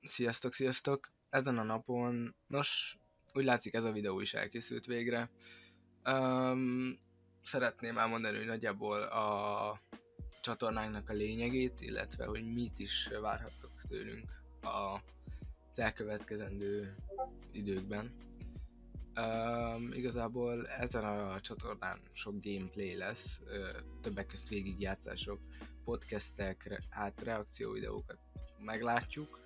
Sziasztok, sziasztok! Ezen a napon, nos, úgy látszik ez a videó is elkészült végre. Szeretném elmondani, hogy nagyjából a csatornánknak a lényegét, illetve hogy mit is várhattok tőlünk az elkövetkezendő időkben. Igazából ezen a csatornán sok gameplay lesz, többek közt végigjátszások, podcastek, reakcióvideókat meglátjuk.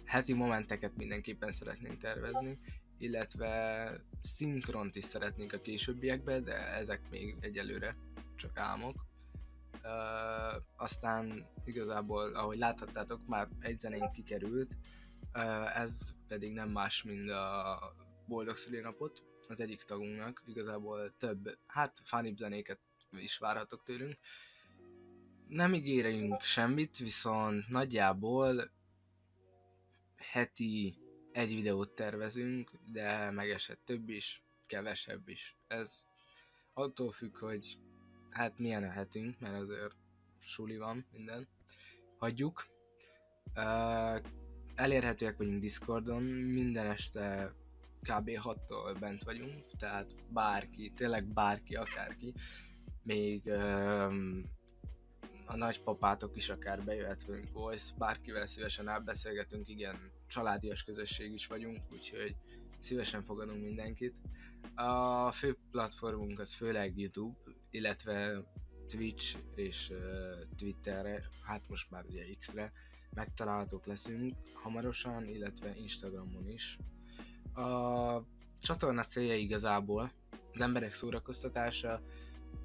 Heti momenteket mindenképpen szeretnénk tervezni, illetve szinkront is szeretnénk a későbbiekben, de ezek még egyelőre csak álmok. Aztán igazából, ahogy láthattátok, már egy zenénk kikerült, ez pedig nem más, mint a Boldog Szülinapot az egyik tagunknak. Igazából több, funny zenéket is várhatok tőlünk. Nem ígérünk semmit, viszont nagyjából heti egy videót tervezünk, de megesett több is, kevesebb is. Ez attól függ, hogy milyen a hetünk, mert azért suli van, minden. Hagyjuk. Elérhetőek vagyunk Discordon, minden este kb. 6-tól bent vagyunk, tehát bárki, tényleg bárki, akárki, még a nagypapátok is akár bejöhet velünk Voice, bárkivel szívesen elbeszélgetünk, igen, családias közösség is vagyunk, úgyhogy szívesen fogadunk mindenkit. A fő platformunk az főleg YouTube, illetve Twitch és Twitterre, most már ugye X-re megtalálhatók leszünk hamarosan, illetve Instagramon is. A csatorna célja igazából az emberek szórakoztatása,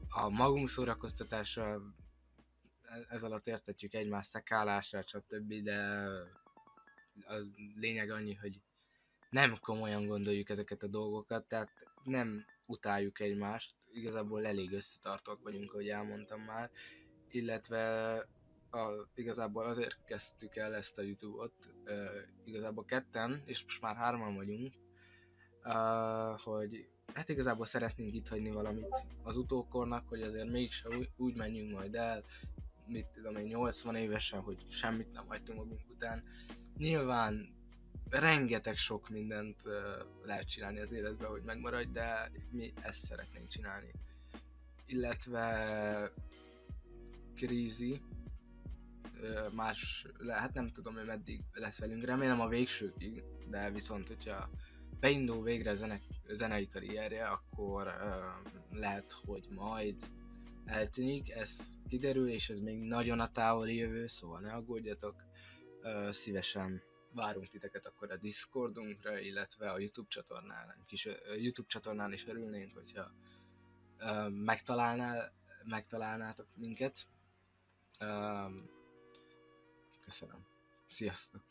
a magunk szórakoztatása, ez alatt értetjük egymás szekálását, stb., de a lényeg annyi, hogy nem komolyan gondoljuk ezeket a dolgokat, tehát nem utáljuk egymást, igazából elég összetartók vagyunk, ahogy elmondtam már, illetve igazából azért kezdtük el ezt a YouTube-ot, igazából ketten, és most már 3-an vagyunk, hogy igazából szeretnénk itt hagyni valamit az utókornak, hogy azért mégsem úgy menjünk majd el, mit tudom én, 80 évesen, hogy semmit nem hagytunk magunk után. Nyilván rengeteg sok mindent lehet csinálni az életben, hogy megmaradj, de mi ezt szeretnénk csinálni. Illetve Krízi, nem tudom, hogy meddig lesz velünk, remélem a végsőkig, de viszont, hogyha beindul végre a zenei karrierje, akkor lehet, hogy majd eltűnik, ez kiderül, és ez még nagyon a távoli jövő, szóval ne aggódjatok, szívesen várunk titeket akkor a Discordunkra, illetve a YouTube csatornán is örülnénk, hogyha megtalálnátok minket. Köszönöm. Sziasztok!